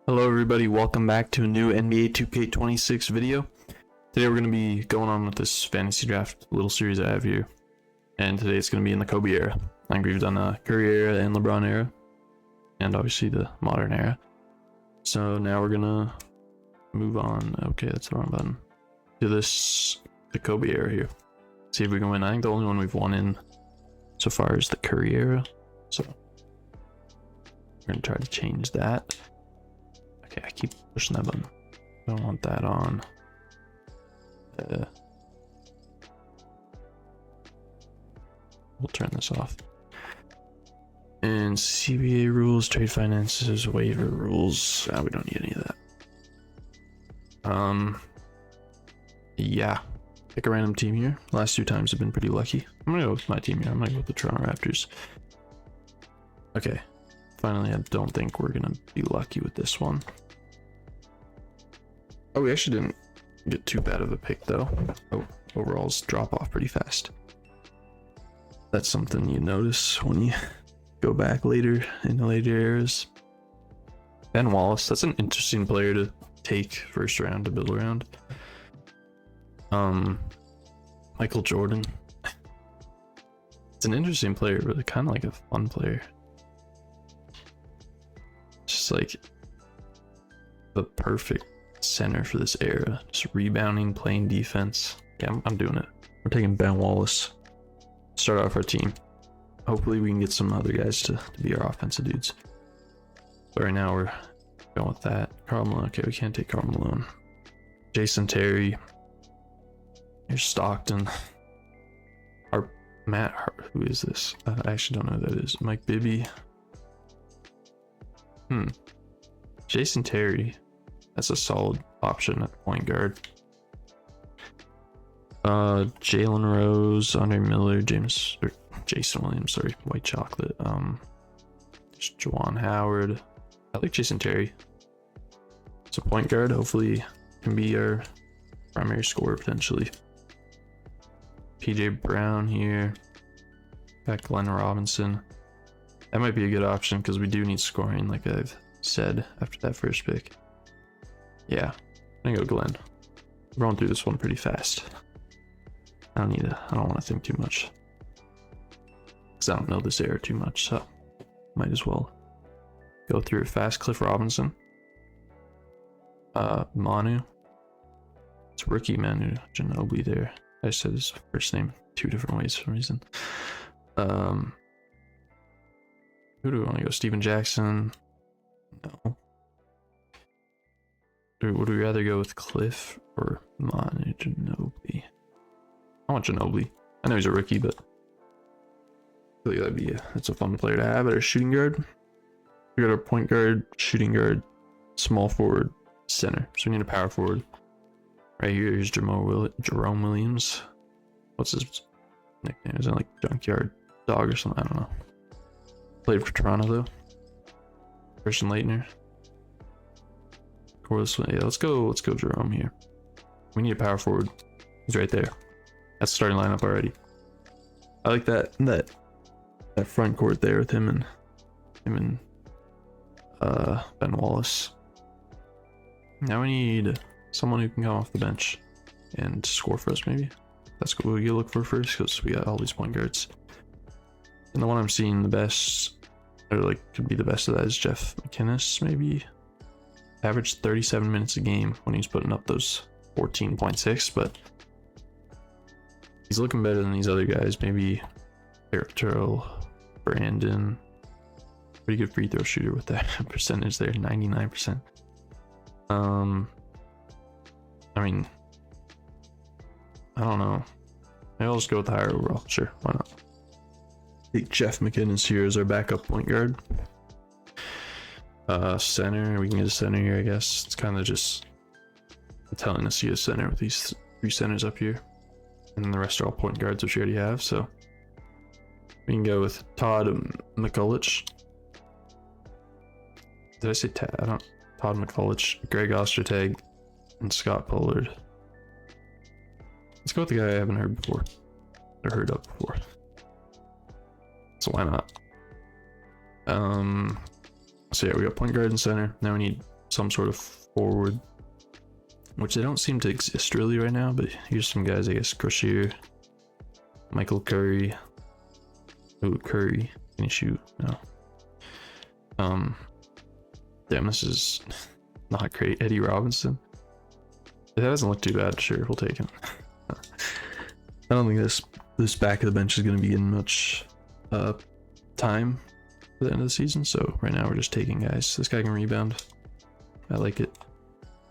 Hello everybody, welcome back to a new NBA 2k26 video. Today we're going to be going on with this fantasy draft little series I have here. And today it's going to be in the Kobe era. I think we've done a Curry era and LeBron era. And obviously the modern era. So now we're going to move on. Okay, that's the wrong button. To the Kobe era here. See if we can win. I think the only one we've won in so far is the Curry era. So we're going to try to change that. Okay, I keep pushing that button. I don't want that on. We'll turn this off. And CBA rules, trade finances, waiver rules. We don't need any of that. Yeah. Pick a random team here. Last two times have been pretty lucky. I'm gonna go with my team here. I'm gonna go with the Toronto Raptors. Okay. Finally, I don't think we're gonna be lucky with this one. Oh, we actually didn't get too bad of a pick though. Oh, overalls drop off pretty fast. That's something you notice when you go back later in the later eras. Ben Wallace, that's an interesting player to take first round to build around. Michael Jordan. It's an interesting player, but kind of like a fun player. Just like the perfect center for this era. Just rebounding, playing defense. Yeah, I'm doing it. We're taking Ben Wallace. Start off our team. Hopefully we can get some other guys to be our offensive dudes. But right now we're going with that. Karl Malone. Okay, we can't take Karl Malone. Jason Terry. Here's Stockton. Matt Hart. Who is this? I actually don't know who that is. Mike Bibby. Jason Terry. That's a solid option at point guard. Jalen Rose, Andre Miller, Jason Williams, sorry, White Chocolate. Juwan Howard. I like Jason Terry. It's a point guard. Hopefully can be our primary scorer potentially. PJ Brown here. Got Glenn Robinson. That might be a good option because we do need scoring, like I've said after that first pick. Yeah, I'm gonna go Glenn. We're going through this one pretty fast. I don't want to think too much. Because I don't know this era too much, so might as well go through it fast. Cliff Robinson. Manu. It's rookie Manu Ginobili there. I said his first name two different ways for some reason. Who do we want to go? Steven Jackson? No. Would we rather go with Cliff or Manu Ginobili? I want Ginobili. I know he's a rookie, but I feel like that's a fun player to have at our shooting guard. We got our point guard, shooting guard, small forward, center. So we need a power forward. Right here is Jerome Williams. What's his nickname? Is it like Junkyard Dog or something? I don't know. Played for Toronto though. Christian Laettner. Yeah, let's go Jerome here. We need a power forward. He's right there. That's the starting lineup already. I like that front court there with him and Ben Wallace. Now we need someone who can come off the bench and score for us, maybe. That's what we look for first, because we got all these point guards. And the one I'm seeing the best, or like could be the best of that, is Jeff McInnes, maybe. Averaged 37 minutes a game when he's putting up those 14.6, but he's looking better than these other guys. Maybe Eric Turl, Brandon. Pretty good free throw shooter with that percentage there, 99%. I mean, I don't know. Maybe I'll just go with the higher overall. Sure, why not? Take Jeff McInnes here as our backup point guard. Center, we can get a center here, I guess. It's kind of just telling us to get a center with these three centers up here. And then the rest are all point guards, which we already have, so we can go with Todd McCulloch. Did I say Todd McCulloch, Greg Ostertag, and Scott Pollard. Let's go with the guy I haven't heard before, or heard of before. So why not? So yeah, we got point guard and center. Now we need some sort of forward, which they don't seem to exist really right now. But here's some guys, I guess. Crochet, Michael Curry. Ooh, Curry. Can he shoot? No. Damn, this is not great. Eddie Robinson. That doesn't look too bad. Sure, we'll take him. I don't think this back of the bench is going to be getting much time for the end of the season. So right now we're just taking guys. This guy can rebound. I like it.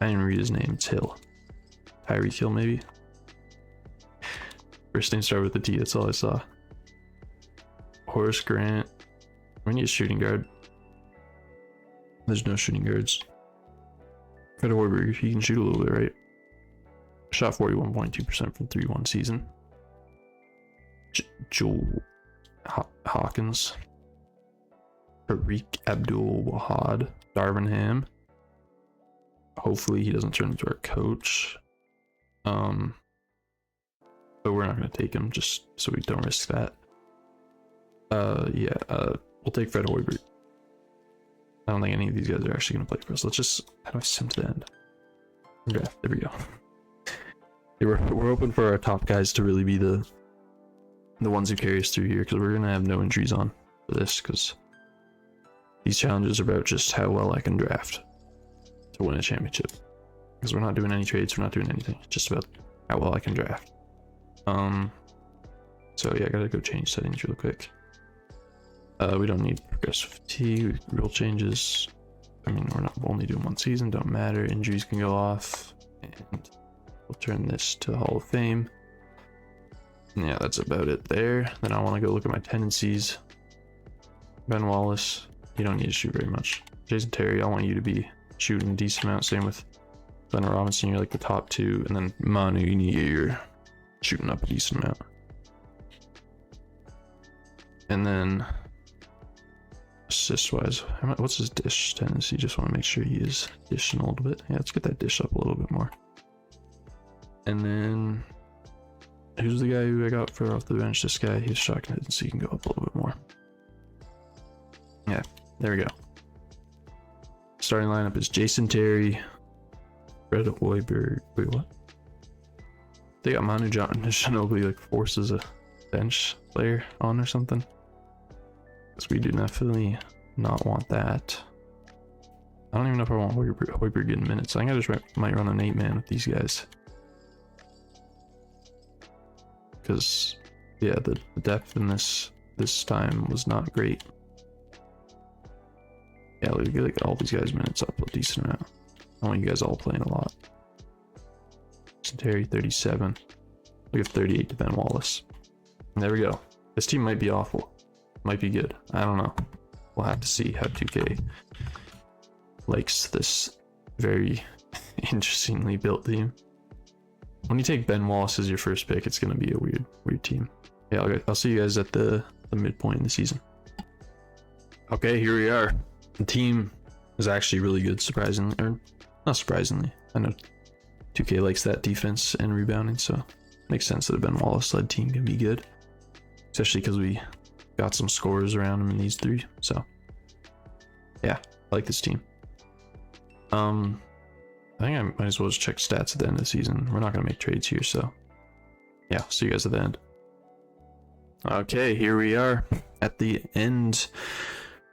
I didn't read his name. It's Hill. Tyreek Hill, maybe. First name started with a T. That's all I saw. Horace Grant. We need a shooting guard. There's no shooting guards. Fred Hoiberg, he can shoot a little bit, right? Shot 41.2% from 3-1 season. Joel Hawkins. Tariq Abdul-Wahad. Darvin Ham. Hopefully he doesn't turn into our coach. But we're not going to take him just so we don't risk that. We'll take Fred Hoiberg. I don't think any of these guys are actually going to play for us. Let's just... How do I sim to the end? Draft. There we go. We're hoping for our top guys to really be the ones who carry us through here, because we're going to have no injuries on for this, because these challenges are about just how well I can draft to win a championship. Because we're not doing any trades, we're not doing anything. It's just about how well I can draft. So yeah, I gotta go change settings real quick. We don't need progressive fatigue, rule changes. I mean, we're not only doing one season, don't matter. Injuries can go off, and we'll turn this to Hall of Fame. Yeah, that's about it there. Then I want to go look at my tendencies. Ben Wallace, you don't need to shoot very much. Jason Terry, I want you to be shooting a decent amount. Same with Leonard Robinson, you're like the top two. And then Manu, you need to get your shooting up a decent amount. And then assist wise, what's his dish tendency? Just want to make sure he is dishing a little bit. Yeah, let's get that dish up a little bit more. And then who's the guy who I got for off the bench? This guy, his shot tendency can go up a little bit more. Yeah, there we go. Starting lineup is Jason Terry, Fred Hoiberg. Wait, what? They got Manu Ginobili like forces a bench player on or something. Because we do definitely not want that. I don't even know if I want Hoiberg getting minutes. I think I just might run an 8-man with these guys. Because yeah, the depth in this time was not great. Yeah, we get like all these guys minutes up a decent amount. I want you guys all playing a lot. Terry 37. We have 38 to Ben Wallace. And there we go. This team might be awful. Might be good. I don't know. We'll have to see how 2K likes this very interestingly built team. When you take Ben Wallace as your first pick, it's going to be a weird team. Yeah, I'll see you guys at the midpoint in the season. Okay, here we are. The team is actually really good, surprisingly. Or not surprisingly. I know 2K likes that defense and rebounding, so it makes sense that a Ben Wallace-led team can be good. Especially because we got some scorers around him in these three. So, yeah, I like this team. I think I might as well just check stats at the end of the season. We're not going to make trades here, so yeah, see you guys at the end. Okay, here we are at the end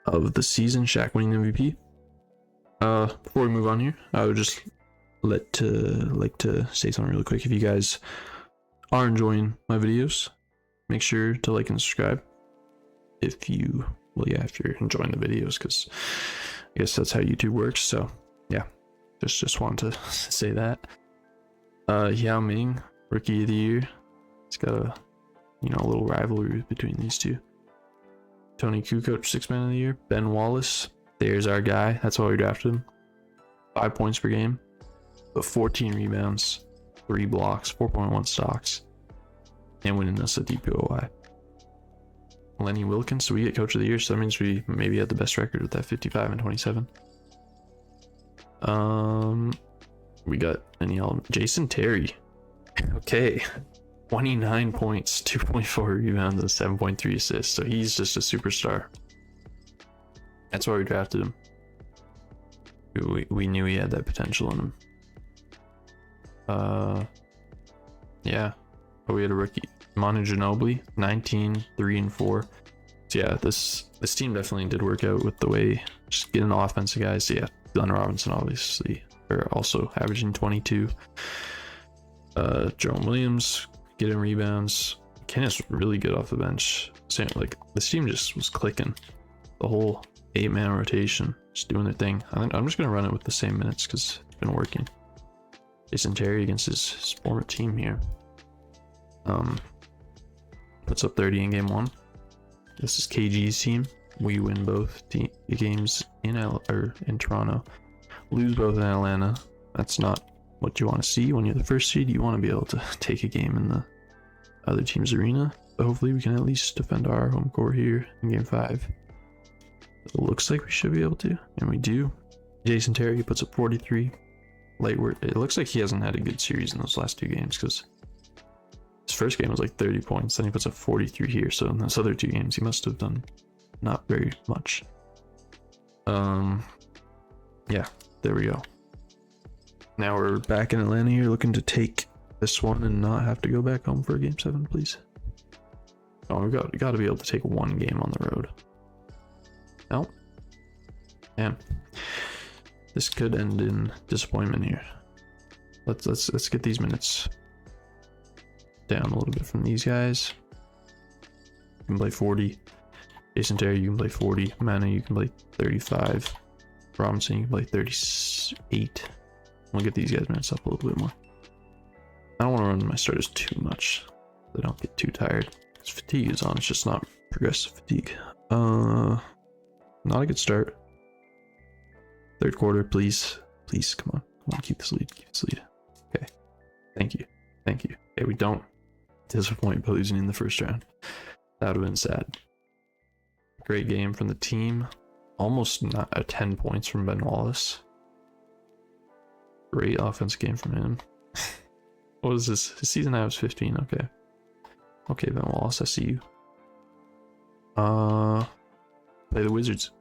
of the season. Shaq winning MVP. Before we move on here, I would just like to say something really quick. If you guys are enjoying my videos, make sure to like and subscribe. If you're enjoying the videos, because I guess that's how YouTube works. So yeah, just wanted to say that. Yao Ming, Rookie of the Year. It's got a little rivalry between these two. Tony Kukoc, 6th Man of the Year. Ben Wallace, there's our guy. That's why we drafted him. 5 points per game, but 14 rebounds, 3 blocks, 4.1 stocks, and winning us a DPOY. Lenny Wilkins, so we get Coach of the Year, so that means we maybe had the best record with that 55-27. We got Jason Terry. Okay. 29 points, 2.4 rebounds, and 7.3 assists. So he's just a superstar. That's why we drafted him. We knew he had that potential in him. Yeah. But we had a rookie, Manu Ginobili, 19, 3 and 4. So yeah, this team definitely did work out with the way just getting offensive guys. So yeah, Glenn Robinson obviously are also averaging 22. Jerome Williams getting rebounds. Kenneth's really good off the bench. Same, like this team just was clicking. The whole 8-man rotation, just doing their thing. I'm just gonna run it with the same minutes because it's been working. Jason Terry against his former team here. Puts up 30 in game 1. This is KG's team. We win both games in Toronto, lose both in Atlanta. That's not what you want to see when you're the first seed. You want to be able to take a game in the other team's arena. But hopefully we can at least defend our home court here in game 5. It looks like we should be able to, and we do. Jason Terry puts up 43. Light work. It looks like he hasn't had a good series in those last 2 games because his first game was like 30 points, then he puts up 43 here. So in those other 2 games, he must have done not very much. Yeah, there we go. Now we're back in Atlanta here, looking to take this one and not have to go back home for a game 7, please. Oh, we got to be able to take 1 game on the road. No, damn. This could end in disappointment here. Let's get these minutes down a little bit from these guys. You can play 40. Jason Terry, you can play 40. Manu, you can play 35. Robinson, you can play 38. We'll get these guys minutes up a little bit more. I don't want to run my starters too much. They don't get too tired. Because fatigue is on. It's just not progressive fatigue. Not a good start. 3rd quarter, please. Please, come on, keep this lead. Okay. Thank you. Okay, we don't disappoint by losing in the first round. That would have been sad. Great game from the team. Almost not 10 points from Ben Wallace. Great offense game from him. What was this? His season high was 15. Okay, Ben Wallace, I see you. Play the Wizards.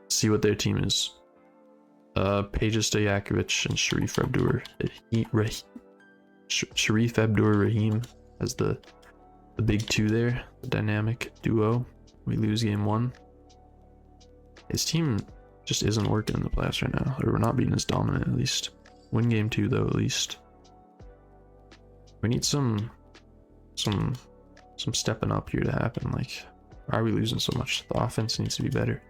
See what their team is. Peja Stojakovic and Sharif Abdur-Rahim as the big 2 there, the dynamic duo. We lose game 1. His team just isn't working in the playoffs right now, or we're not being as dominant at least. Win game 2 though, at least. We need some stepping up here to happen. Like, why are we losing so much? The offense needs to be better.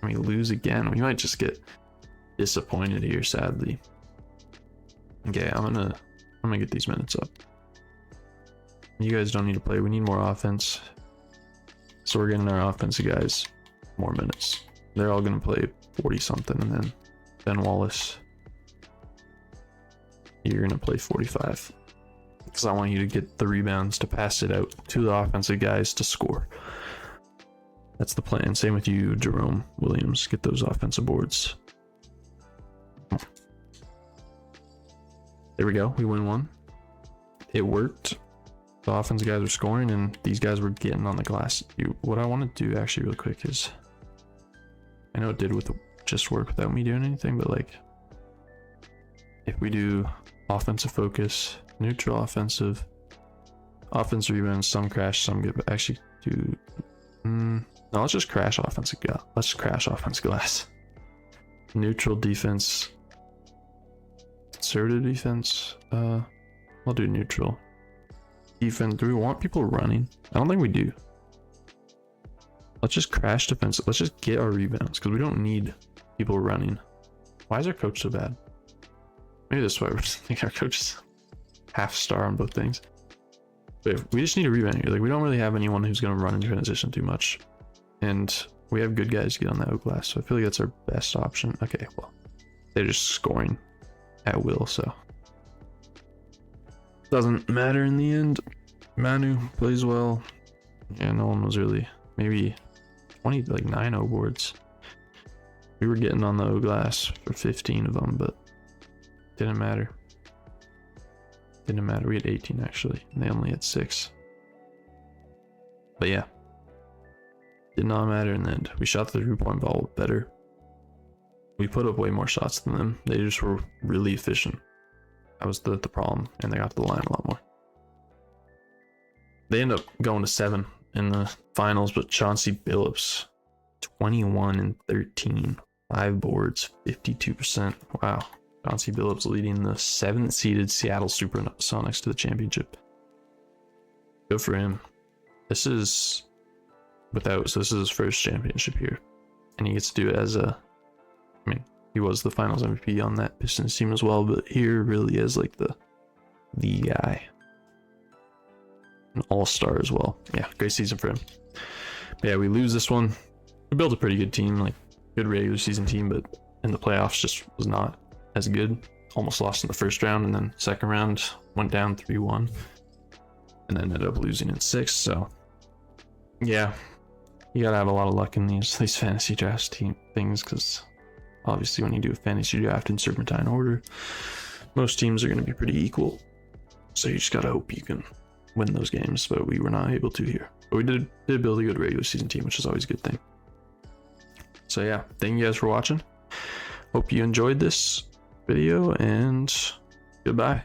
When we lose again, we might just get disappointed here, sadly. Okay, I'm gonna get these minutes up. You guys don't need to play. We need more offense. So we're getting our offensive guys more minutes. They're all gonna play 40 something, and then Ben Wallace, you're gonna play 45. Because I want you to get the rebounds to pass it out to the offensive guys to score. That's the plan. Same with you, Jerome Williams. Get those offensive boards. There we go. We win 1. It worked. The offensive guys were scoring, and these guys were getting on the glass. What I want to do actually real quick is, I know it did just work without me doing anything, but like, if we do offensive focus, neutral offensive rebounds, some crash, some get actually do. No, let's just crash offensive glass. Let's crash offensive glass. Neutral defense. Conservative defense. I'll do neutral. Defense. Do we want people running? I don't think we do. Let's just crash defense. Let's just get our rebounds because we don't need people running. Why is our coach so bad? Maybe that's why we're just thinking our coach is half star on both things. But if we just need a rebound here. Like, we don't really have anyone who's going to run in transition too much. And we have good guys to get on that glass. So I feel like that's our best option. Okay, well, they're just scoring at will, so doesn't matter in the end. Manu plays well. Yeah, no one was really, maybe 9 O boards. We were getting on the O glass for 15 of them, but didn't matter. We had 18 actually, and they only had 6. But yeah, did not matter in the end. We shot the 3-point ball better. We put up way more shots than them. They just were really efficient. That was the problem, and they got to the line a lot more. They end up going to 7 in the finals, but Chauncey Billups, 21 and 13, 5 boards, 52%. Wow. Chauncey Billups leading the 7th seeded Seattle Supersonics to the championship. Good for him. This is his first championship here, and he gets to do it as a, I mean, he was the finals MVP on that Pistons team as well, but here really is like the guy. An all-star as well. Yeah, great season for him. But yeah, we lose this one. We built a pretty good team, like good regular season team, but in the playoffs just was not as good. Almost lost in the first round, and then second round went down 3-1, and then ended up losing in 6. So yeah, you gotta have a lot of luck in these fantasy draft team things, because obviously when you do a fantasy draft in serpentine order, most teams are going to be pretty equal. So you just gotta hope you can win those games, but we were not able to here. But we did build a good regular season team, which is always a good thing. So yeah, thank you guys for watching. Hope you enjoyed this video, and goodbye.